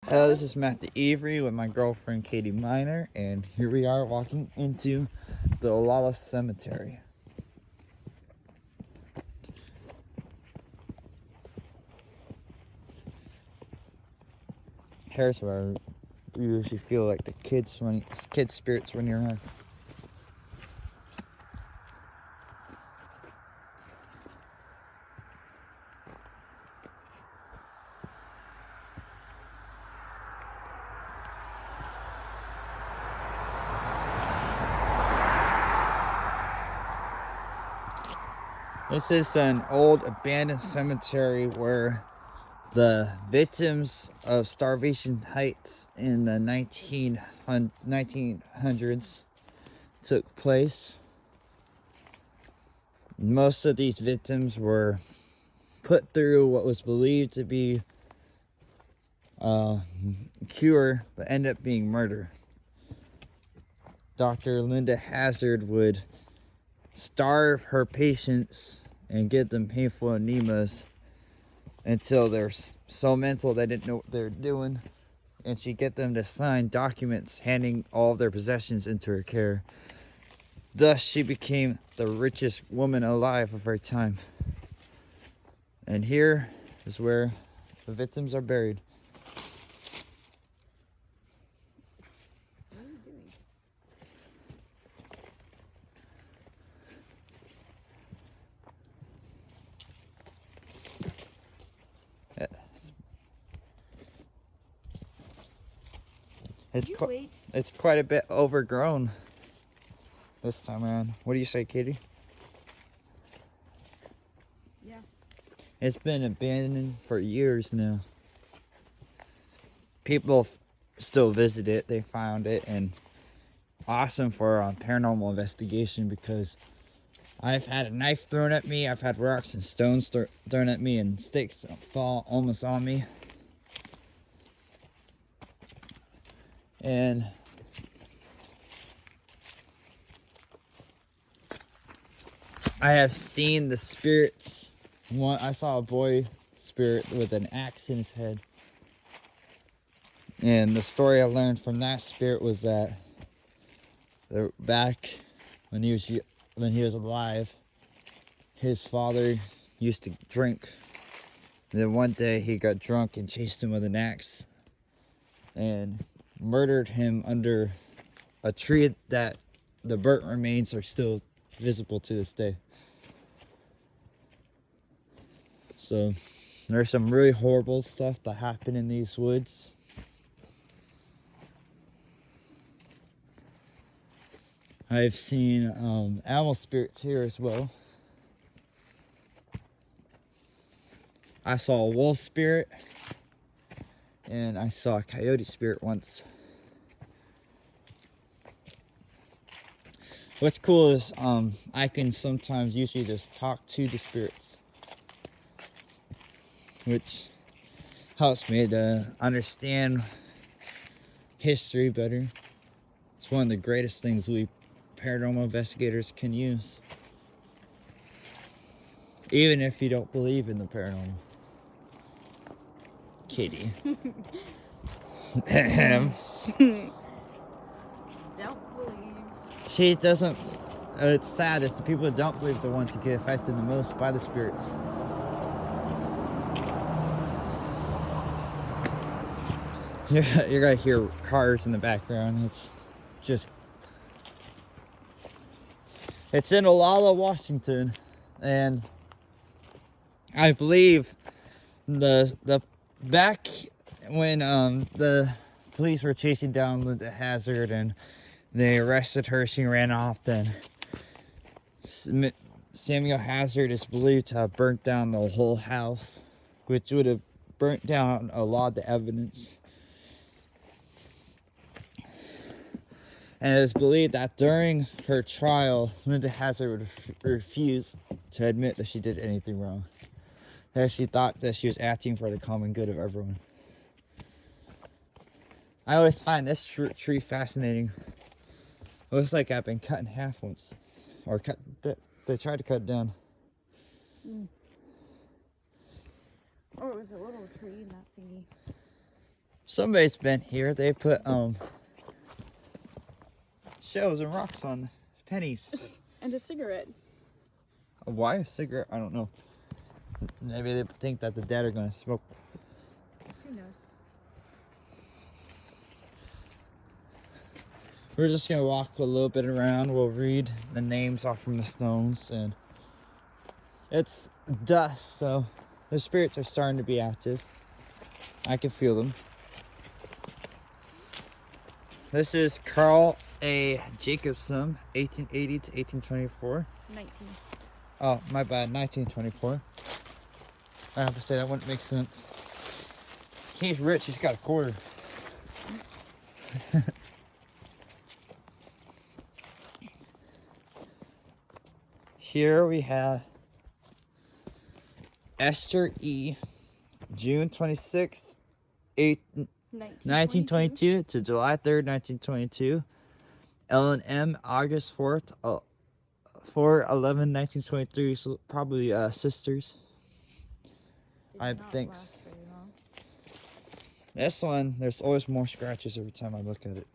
Hello, this is Matthew Avery with my girlfriend Katie Miner, and here we are walking into the Olalla Cemetery. Here's where we usually feel like the kids spirits when you're here. This is an old abandoned cemetery where the victims of starvation heights in the 1900s took place. Most of these victims were put through what was believed to be cure, but ended up being murder. Dr. Linda Hazard would starve her patients and give them painful enemas until they're so mental they didn't know what they were doing, and she'd get them to sign documents handing all of their possessions into her care. Thus she became the richest woman alive of her time. And here is where the victims are buried. What are you doing? It's quite a bit overgrown this time around. What do you say, Katie? Yeah. It's been abandoned for years now. People still visit it. They found it, and awesome for paranormal investigation, because I've had a knife thrown at me, I've had rocks and stones thrown at me, and sticks fall almost on me. And I have seen the spirits. I saw a boy spirit with an axe in his head. And the story I learned from that spirit was that back when he was alive, his father used to drink. And then one day he got drunk and chased him with an axe and murdered him under a tree that the burnt remains are still visible to this day. So there's some really horrible stuff that happened in these woods. I've seen animal spirits here as well. I saw a wolf spirit, and I saw a coyote spirit once. What's cool is I can sometimes usually just talk to the spirits, which helps me to understand history better. It's one of the greatest things we paranormal investigators can use, even if you don't believe in the paranormal. Kitty. Don't believe. She doesn't. It's sad. It's the people that don't believe the ones who get affected the most by the spirits. You're gonna hear cars in the background. It's in Olalla, Washington, and I believe the back when the police were chasing down Linda Hazard and they arrested her, she ran off. Then Samuel Hazard is believed to have burnt down the whole house, which would have burnt down a lot of the evidence. And it is believed that during her trial, Linda Hazard refused to admit that she did anything wrong. That she thought that she was acting for the common good of everyone. I always find this tree fascinating. It looks like I've been cut in half once. Or they tried to cut it down. Oh, it was a little tree, not thingy. Somebody's been here. They put shells and rocks on pennies. And a cigarette. Why a cigarette? I don't know. Maybe they think that the dead are gonna smoke. Who knows? We're just gonna walk a little bit around. We'll read the names off from the stones, and it's dusk, so the spirits are starting to be active. I can feel them. This is Carl A. Jacobson, 1880 to 1824. 19. Oh, my bad, 1924. I have to say that wouldn't make sense. He's rich, he's got a quarter. Here we have Esther E. June 26, 1922 to July 3rd, 1922. Ellen M. August 4th, 4/11/1923. So probably sisters. I think. This one, there's always more scratches every time I look at it.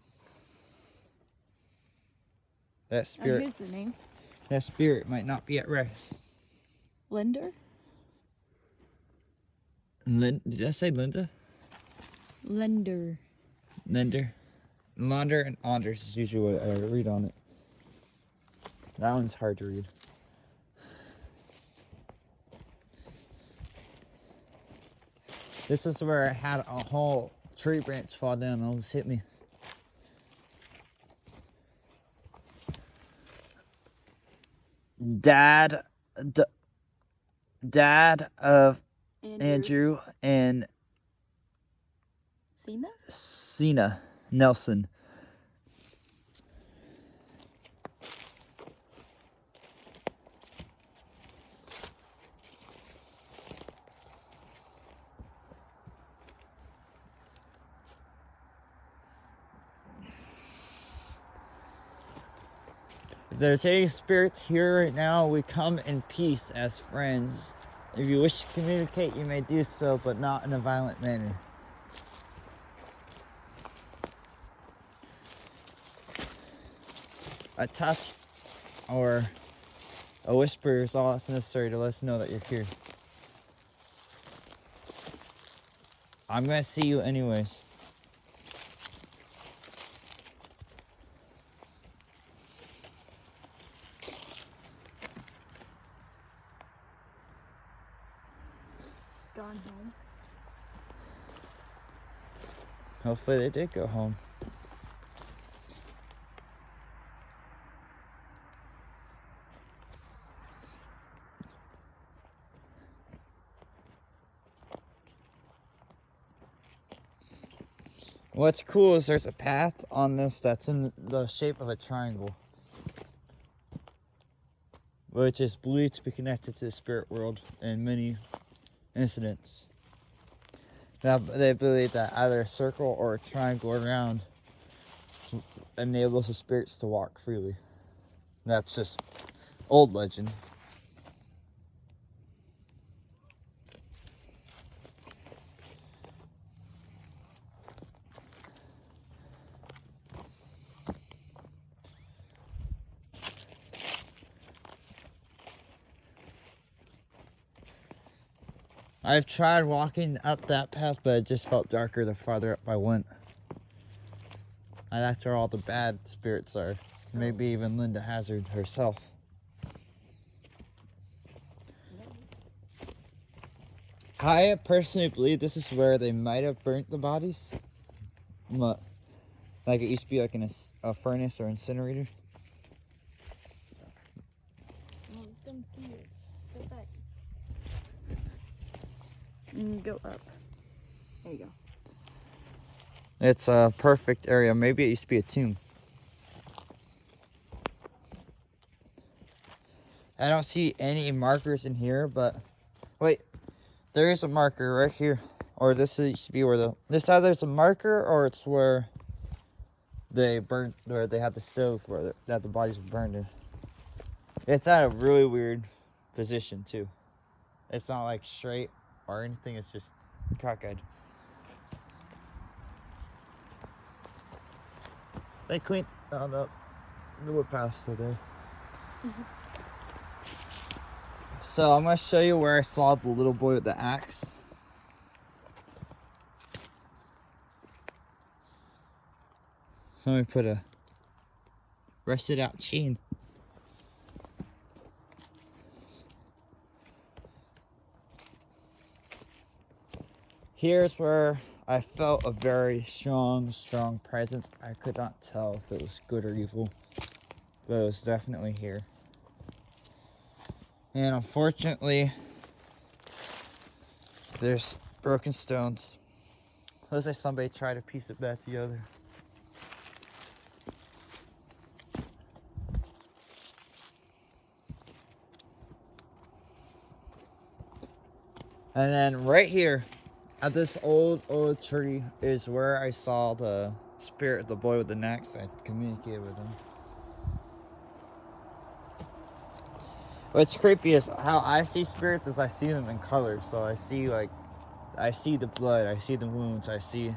That spirit. Here's the name. That spirit might not be at rest. Linder? Did I say Linda? Lender. Linder. Launder and Anders is usually what I read on it. That one's hard to read. This is where I had a whole tree branch fall down and almost hit me. Dad of Andrew and Cena Nelson. If there's any spirits here right now, we come in peace as friends. If you wish to communicate, you may do so, but not in a violent manner. A touch or a whisper is all that's necessary to let us know that you're here. I'm gonna see you anyways. Gone home. Hopefully they did go home. What's cool is there's a path on this that's in the shape of a triangle, which is believed to be connected to the spirit world in many incidents. Now, they believe that either a circle or a triangle around enables the spirits to walk freely. That's just old legend. I've tried walking up that path, but it just felt darker the farther up I went. And that's where all the bad spirits are. Maybe even Linda Hazard herself. I personally believe this is where they might have burnt the bodies. What? Like it used to be like in a furnace or incinerator. Step back. Go up. There you go. It's a perfect area. Maybe it used to be a tomb. I don't see any markers in here, but wait, there is a marker right here. Or this used to be where this either is a marker or it's where they burned, where they had the stove where that the bodies were burned in. It's at a really weird position too. It's not like straight or anything, it's just cockeyed. They cleaned up the wood paths today. So I'm gonna show you where I saw the little boy with the axe. So let me put a rusted out chain. Here's where I felt a very strong presence. I could not tell if it was good or evil, but it was definitely here. And unfortunately, there's broken stones. Looks like somebody tried to piece it back together. And then right here, at this old tree is where I saw the spirit of the boy with the axe. I communicated with him. What's creepy is how I see spirits is I see them in color. So I see the blood, I see the wounds, I see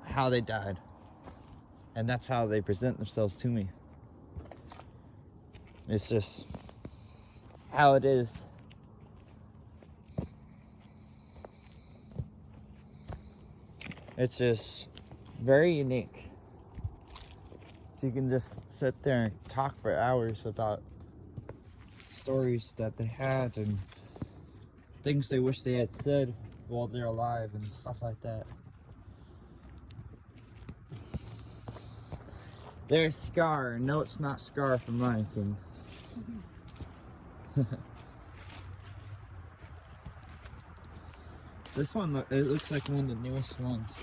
how they died. And that's how they present themselves to me. It's just how it is. It's just very unique. So you can just sit there and talk for hours about stories that they had and things they wish they had said while they're alive and stuff like that. There's Scar. No, it's not Scar from Lion King. This one, it looks like one of the newest ones.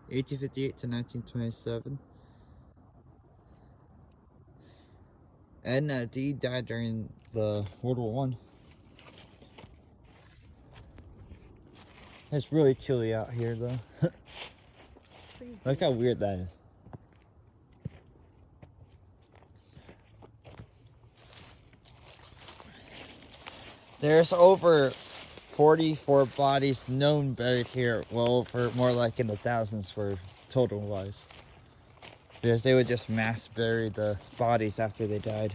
1858 to 1927. Edna D died during the World War I. It's really chilly out here though. Look how weird that is. There's over 44 bodies known buried here. Well, over more like in the thousands for total wise. Because they would just mass bury the bodies after they died.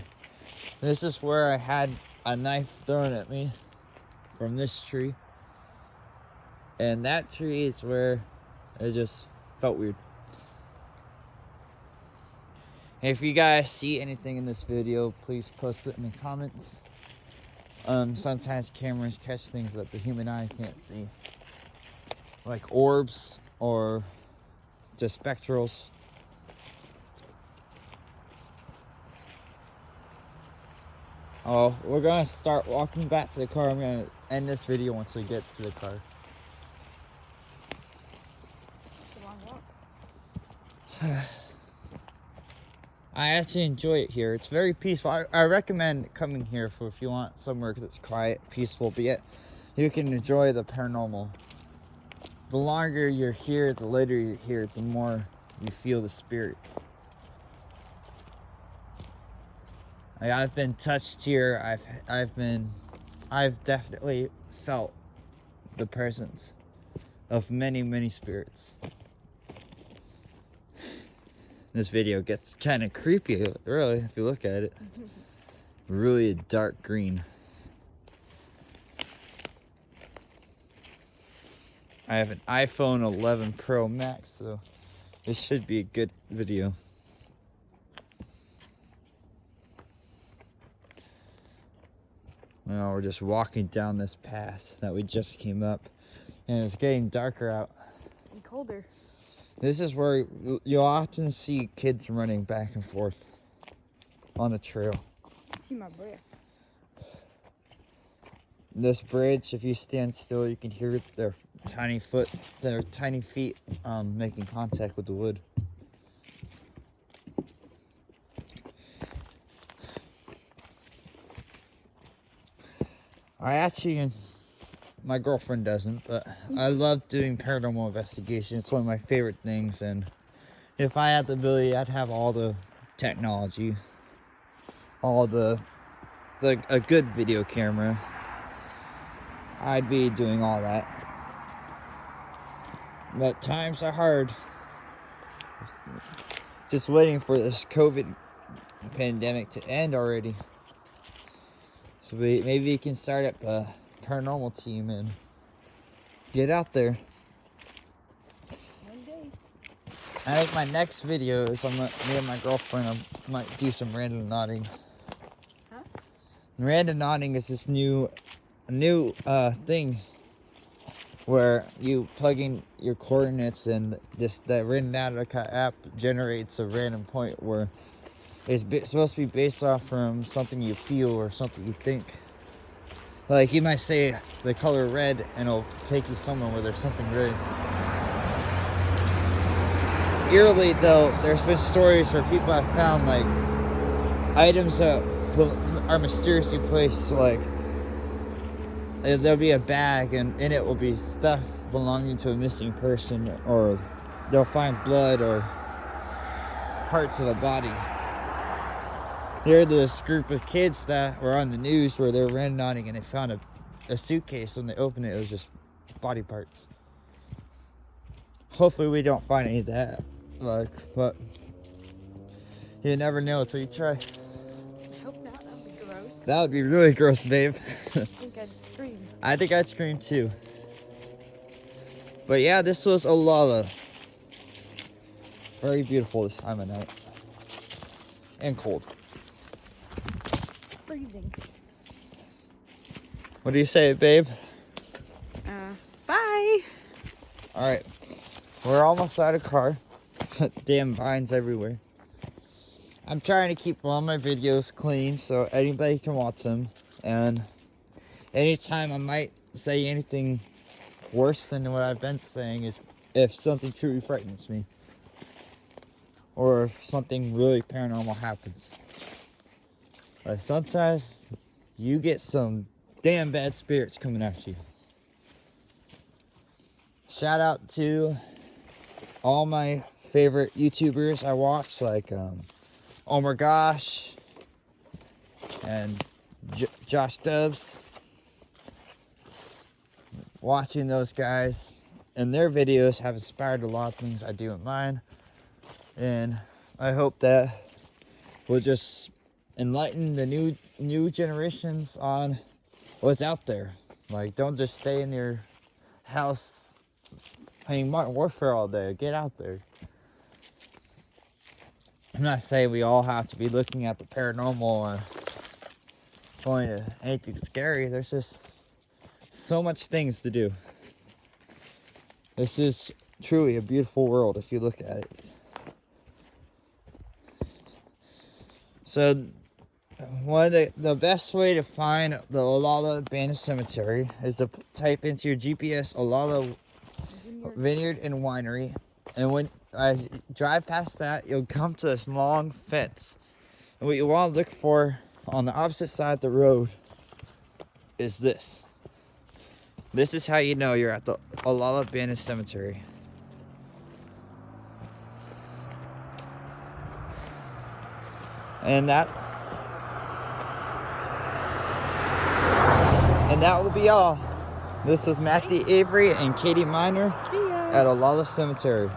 This is where I had a knife thrown at me from this tree. And that tree is where it just felt weird. If you guys see anything in this video, please post it in the comments. Sometimes cameras catch things that the human eye can't see. Like orbs or just spectrals. Oh, we're gonna start walking back to the car. I'm gonna end this video once we get to the car. It's a long walk. I actually enjoy it here. It's very peaceful. I recommend coming here for if you want somewhere that's quiet, peaceful, but yet you can enjoy the paranormal. The longer you're here, the later you're here, the more you feel the spirits. I've been touched here. I've definitely felt the presence of many spirits. This video gets kind of creepy, really, if you look at it. Really a dark green. I have an iPhone 11 Pro Max, so this should be a good video. Now we're just walking down this path that we just came up, and it's getting darker out. And colder. This is where you'll often see kids running back and forth on the trail. I see my breath. This bridge, if you stand still, you can hear their tiny feet making contact with the wood. My girlfriend doesn't, but I love doing paranormal investigation. It's one of my favorite things, and if I had the ability, I'd have all the technology, a good video camera. I'd be doing all that. But times are hard. Just waiting for this COVID pandemic to end already. So maybe we can start up a paranormal team and get out there. One day. I think my next video is me and my girlfriend might do some random nodding. Huh? Random nodding is this new thing where you plug in your coordinates and that Randonautica app generates a random point where it's supposed to be based off from something you feel or something you think. Like you might say the color red and it'll take you somewhere where there's something really eerily. Though there's been stories where people have found like items that are mysteriously placed, like there'll be a bag and in it will be stuff belonging to a missing person, or they'll find blood or parts of a body. There's this group of kids that were on the news where they were randoming and they found a suitcase. When they opened it, it was just body parts. Hopefully we don't find any of that, but you never know until you try. I hope not. That would be gross. That would be really gross, babe. I think I'd scream. I think I'd scream too. But yeah, this was Olalla. Very beautiful this time of night. And cold. Freezing. What do you say, babe? Bye. Alright. We're almost out of car. Damn vines everywhere. I'm trying to keep all my videos clean so anybody can watch them. And anytime I might say anything worse than what I've been saying is if something truly frightens me. Or if something really paranormal happens. But sometimes you get some damn bad spirits coming after you. Shout out to all my favorite YouTubers I watch, like Oh My Gosh and Josh Dubs. Watching those guys and their videos have inspired a lot of things I do in mine. And I hope that will just enlighten the new generations on what's out there. Like, don't just stay in your house playing Modern Warfare all day. Get out there. I'm not saying we all have to be looking at the paranormal or going to anything scary. There's just so much things to do. This is truly a beautiful world if you look at it. So one of the best way to find the Olalla Abandoned Cemetery is to type into your GPS Olalla Vineyard and Winery, and when as you drive past that, you'll come to this long fence. And what you want to look for on the opposite side of the road is this. This is how you know you're at the Olalla Abandoned Cemetery. And that will be all. This was Matthew Avery and Katie Miner See ya. at Olalla Cemetery.